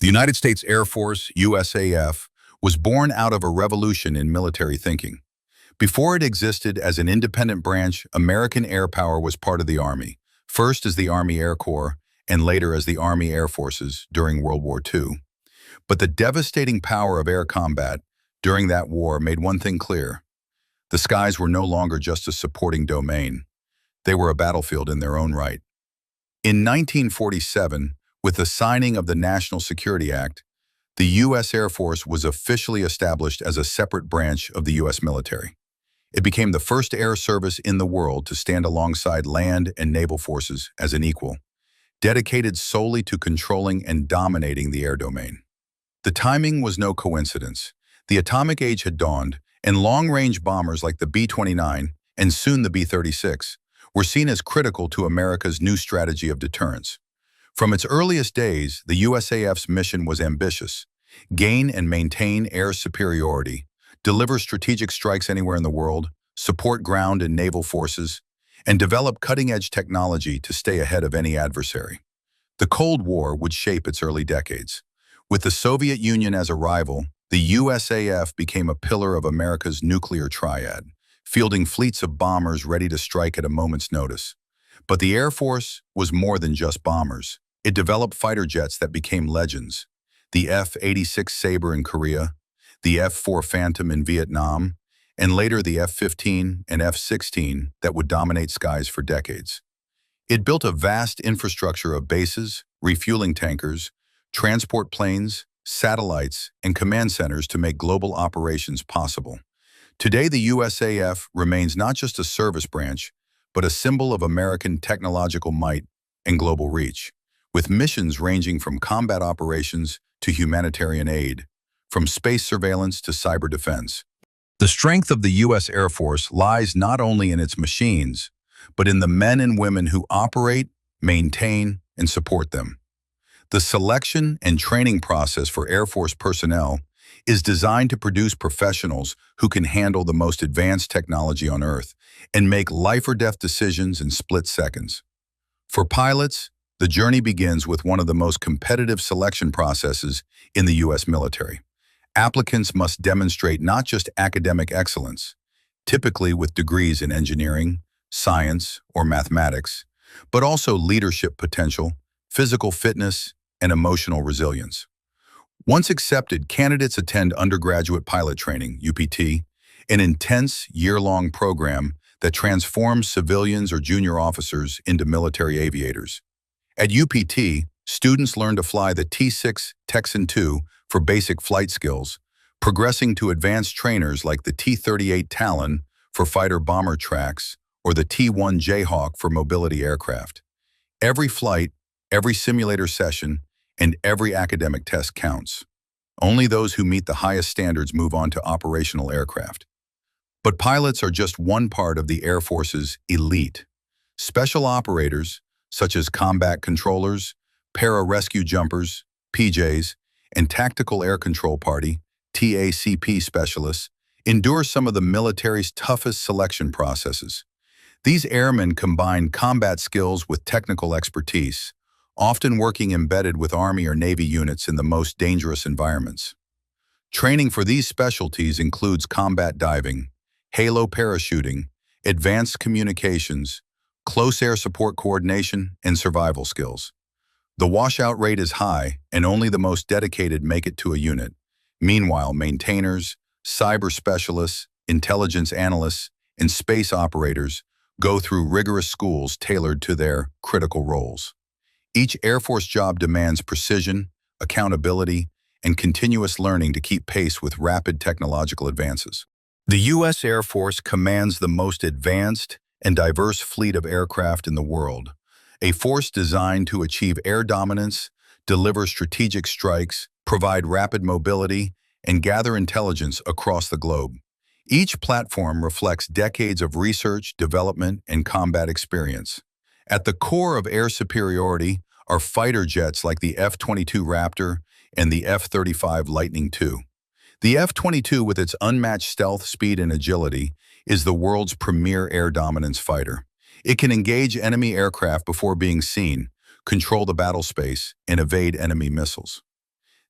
The United States Air Force, USAF, was born out of a revolution in military thinking. Before it existed as an independent branch, American air power was part of the Army, first as the Army Air Corps and later as the Army Air Forces during World War II. But the devastating power of air combat during that war made one thing clear. The skies were no longer just a supporting domain. They were a battlefield in their own right. In 1947, with the signing of the National Security Act, the U.S. Air Force was officially established as a separate branch of the U.S. military. It became the first air service in the world to stand alongside land and naval forces as an equal, dedicated solely to controlling and dominating the air domain. The timing was no coincidence. The atomic age had dawned, and long-range bombers like the B-29 and soon the B-36 were seen as critical to America's new strategy of deterrence. From its earliest days, the USAF's mission was ambitious: gain and maintain air superiority, deliver strategic strikes anywhere in the world, support ground and naval forces, and develop cutting-edge technology to stay ahead of any adversary. The Cold War would shape its early decades. With the Soviet Union as a rival, the USAF became a pillar of America's nuclear triad, fielding fleets of bombers ready to strike at a moment's notice. But the Air Force was more than just bombers. It developed fighter jets that became legends: the F-86 Sabre in Korea, the F-4 Phantom in Vietnam, and later the F-15 and F-16 that would dominate skies for decades. It built a vast infrastructure of bases, refueling tankers, transport planes, satellites, and command centers to make global operations possible. Today, the USAF remains not just a service branch, but a symbol of American technological might and global reach, with missions ranging from combat operations to humanitarian aid, from space surveillance to cyber defense. The strength of the U.S. Air Force lies not only in its machines, but in the men and women who operate, maintain, and support them. The selection and training process for Air Force personnel is designed to produce professionals who can handle the most advanced technology on Earth and make life-or-death decisions in split seconds. For pilots, the journey begins with one of the most competitive selection processes in the U.S. military. Applicants must demonstrate not just academic excellence, typically with degrees in engineering, science, or mathematics, but also leadership potential, physical fitness, and emotional resilience. Once accepted, candidates attend undergraduate pilot training, UPT, an intense year-long program that transforms civilians or junior officers into military aviators. At UPT, students learn to fly the T-6 Texan II for basic flight skills, progressing to advanced trainers like the T-38 Talon for fighter-bomber tracks or the T-1 Jayhawk for mobility aircraft. Every flight, every simulator session, and every academic test counts. Only those who meet the highest standards move on to operational aircraft. But pilots are just one part of the Air Force's elite. Special operators, such as combat controllers, para-rescue jumpers, PJs, and Tactical Air Control Party, TACP specialists, endure some of the military's toughest selection processes. These airmen combine combat skills with technical expertise, often working embedded with Army or Navy units in the most dangerous environments. Training for these specialties includes combat diving, halo parachuting, advanced communications, close air support coordination, and survival skills. The washout rate is high, and only the most dedicated make it to a unit. Meanwhile, maintainers, cyber specialists, intelligence analysts, and space operators go through rigorous schools tailored to their critical roles. Each Air Force job demands precision, accountability, and continuous learning to keep pace with rapid technological advances. The U.S. Air Force commands the most advanced and diverse fleet of aircraft in the world, a force designed to achieve air dominance, deliver strategic strikes, provide rapid mobility, and gather intelligence across the globe. Each platform reflects decades of research, development, and combat experience. At the core of air superiority are fighter jets like the F-22 Raptor and the F-35 Lightning II. The F-22, with its unmatched stealth, speed, and agility, is the world's premier air dominance fighter. It can engage enemy aircraft before being seen, control the battle space, and evade enemy missiles.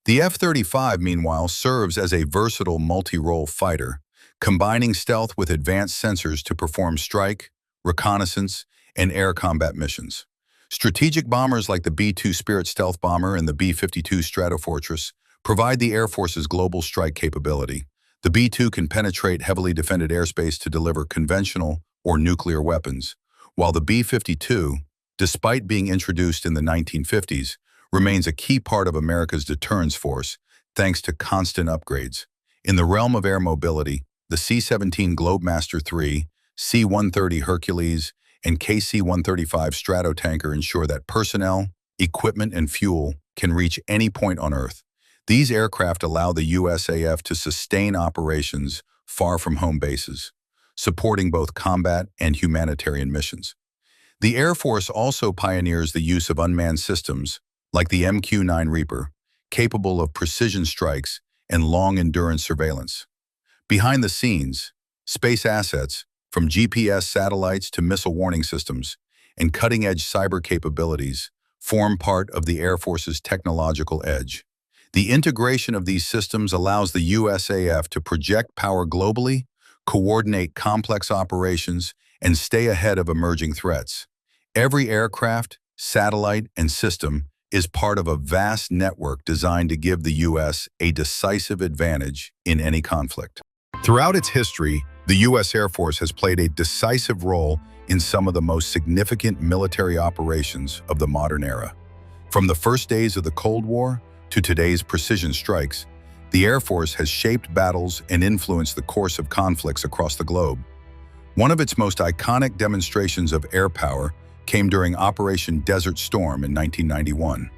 The F-35, meanwhile, serves as a versatile multi-role fighter, combining stealth with advanced sensors to perform strike, reconnaissance, and air combat missions. Strategic bombers like the B-2 Spirit stealth bomber and the B-52 Stratofortress provide the Air Force's global strike capability. The B-2 can penetrate heavily defended airspace to deliver conventional or nuclear weapons, while the B-52, despite being introduced in the 1950s, remains a key part of America's deterrence force thanks to constant upgrades. In the realm of air mobility, the C-17 Globemaster III, C-130 Hercules, and KC-135 Stratotanker ensure that personnel, equipment, and fuel can reach any point on Earth. These aircraft allow the USAF to sustain operations far from home bases, supporting both combat and humanitarian missions. The Air Force also pioneers the use of unmanned systems, like the MQ-9 Reaper, capable of precision strikes and long-endurance surveillance. Behind the scenes, space assets, from GPS satellites to missile warning systems and cutting-edge cyber capabilities, form part of the Air Force's technological edge. The integration of these systems allows the USAF to project power globally, coordinate complex operations, and stay ahead of emerging threats. Every aircraft, satellite, and system is part of a vast network designed to give the U.S. a decisive advantage in any conflict. Throughout its history, the U.S. Air Force has played a decisive role in some of the most significant military operations of the modern era. From the first days of the Cold War to today's precision strikes, the Air Force has shaped battles and influenced the course of conflicts across the globe. One of its most iconic demonstrations of air power came during Operation Desert Storm in 1991.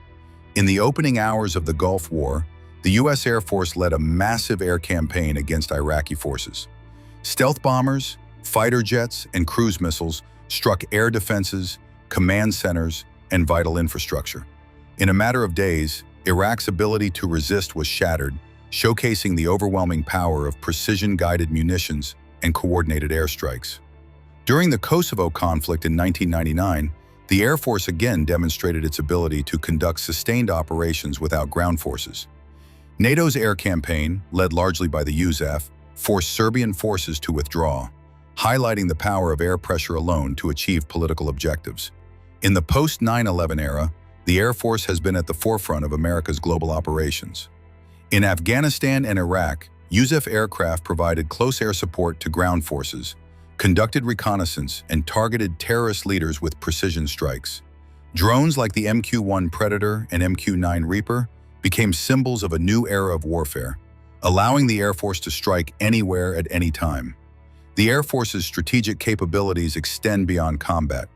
In the opening hours of the Gulf War, the U.S. Air Force led a massive air campaign against Iraqi forces. Stealth bombers, fighter jets, and cruise missiles struck air defenses, command centers, and vital infrastructure. In a matter of days, Iraq's ability to resist was shattered, showcasing the overwhelming power of precision-guided munitions and coordinated airstrikes. During the Kosovo conflict in 1999, the Air Force again demonstrated its ability to conduct sustained operations without ground forces. NATO's air campaign, led largely by the USAF, forced Serbian forces to withdraw, highlighting the power of air pressure alone to achieve political objectives. In the post-9/11 era, the Air Force has been at the forefront of America's global operations. In Afghanistan and Iraq, USAF aircraft provided close air support to ground forces, conducted reconnaissance, and targeted terrorist leaders with precision strikes. Drones like the MQ-1 Predator and MQ-9 Reaper became symbols of a new era of warfare, allowing the Air Force to strike anywhere at any time. The Air Force's strategic capabilities extend beyond combat.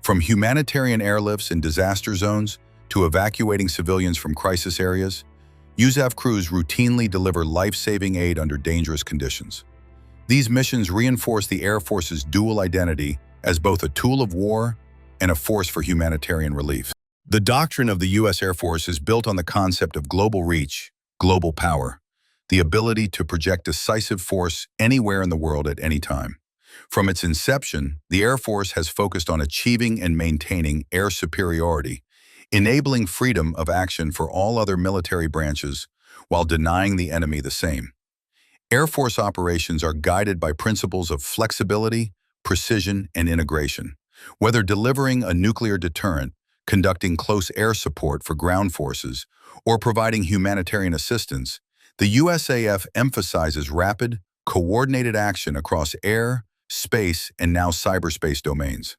From humanitarian airlifts in disaster zones to evacuating civilians from crisis areas, USAF crews routinely deliver life-saving aid under dangerous conditions. These missions reinforce the Air Force's dual identity as both a tool of war and a force for humanitarian relief. The doctrine of the U.S. Air Force is built on the concept of global reach, global power, the ability to project decisive force anywhere in the world at any time. From its inception, the Air Force has focused on achieving and maintaining air superiority, enabling freedom of action for all other military branches while denying the enemy the same. Air Force operations are guided by principles of flexibility, precision, and integration. Whether delivering a nuclear deterrent, conducting close air support for ground forces, or providing humanitarian assistance, the USAF emphasizes rapid, coordinated action across air, space, and now cyberspace domains.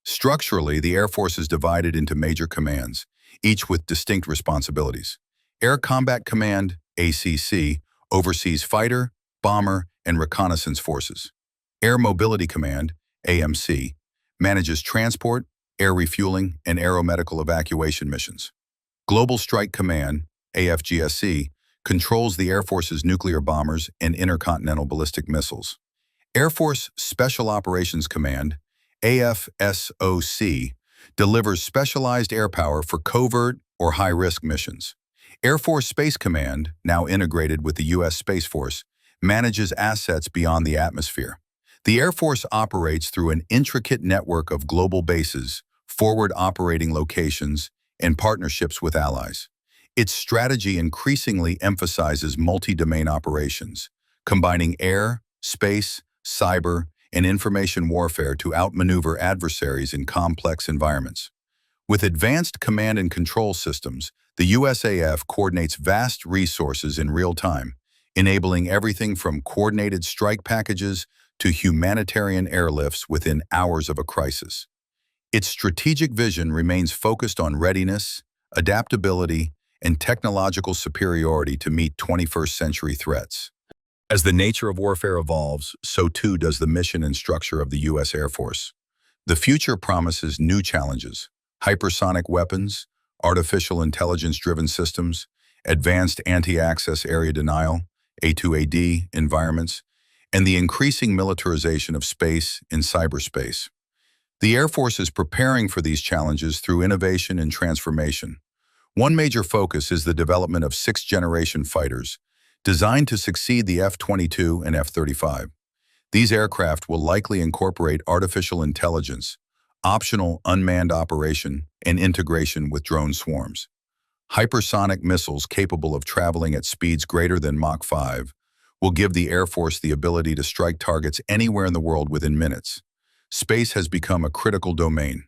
Structurally, the Air Force is divided into major commands, each with distinct responsibilities. Air Combat Command, ACC, oversees fighter, bomber, and reconnaissance forces. Air Mobility Command, AMC, manages transport, air refueling, and aeromedical evacuation missions. Global Strike Command, AFGSC, controls the Air Force's nuclear bombers and intercontinental ballistic missiles. Air Force Special Operations Command, AFSOC, delivers specialized air power for covert or high-risk missions. Air Force Space Command, now integrated with the U.S. Space Force, manages assets beyond the atmosphere. The Air Force operates through an intricate network of global bases, forward operating locations, and partnerships with allies. Its strategy increasingly emphasizes multi-domain operations, combining air, space, cyber, and information warfare to outmaneuver adversaries in complex environments. With advanced command and control systems, the USAF coordinates vast resources in real time, enabling everything from coordinated strike packages to humanitarian airlifts within hours of a crisis. Its strategic vision remains focused on readiness, adaptability, and technological superiority to meet 21st century threats. As the nature of warfare evolves, so too does the mission and structure of the U.S. Air Force. The future promises new challenges: hypersonic weapons, artificial intelligence-driven systems, advanced anti-access area denial, A2AD environments, and the increasing militarization of space and cyberspace. The Air Force is preparing for these challenges through innovation and transformation. One major focus is the development of sixth-generation fighters, designed to succeed the F-22 and F-35. These aircraft will likely incorporate artificial intelligence, optional unmanned operation, and integration with drone swarms. Hypersonic missiles capable of traveling at speeds greater than Mach 5 will give the Air Force the ability to strike targets anywhere in the world within minutes. Space has become a critical domain.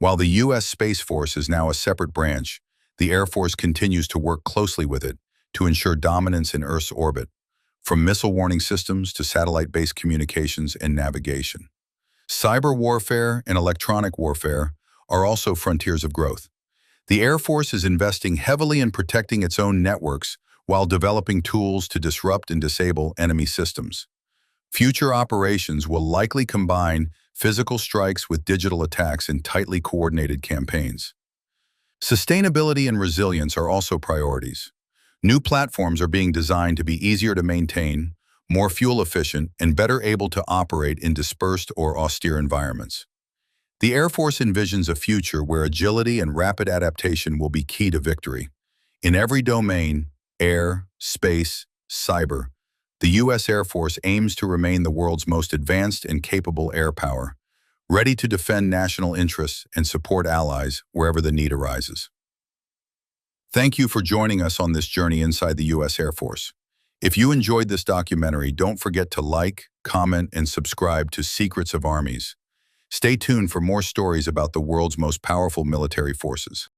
While the U.S. Space Force is now a separate branch, the Air Force continues to work closely with it to ensure dominance in Earth's orbit, from missile warning systems to satellite-based communications and navigation. Cyber warfare and electronic warfare are also frontiers of growth. The Air Force is investing heavily in protecting its own networks while developing tools to disrupt and disable enemy systems. Future operations will likely combine physical strikes with digital attacks in tightly coordinated campaigns. Sustainability and resilience are also priorities. New platforms are being designed to be easier to maintain, more fuel efficient, and better able to operate in dispersed or austere environments. The Air Force envisions a future where agility and rapid adaptation will be key to victory. In every domain, air, space, cyber, the U.S. Air Force aims to remain the world's most advanced and capable air power, ready to defend national interests and support allies wherever the need arises. Thank you for joining us on this journey inside the U.S. Air Force. If you enjoyed this documentary, don't forget to like, comment, and subscribe to Secrets of Armies. Stay tuned for more stories about the world's most powerful military forces.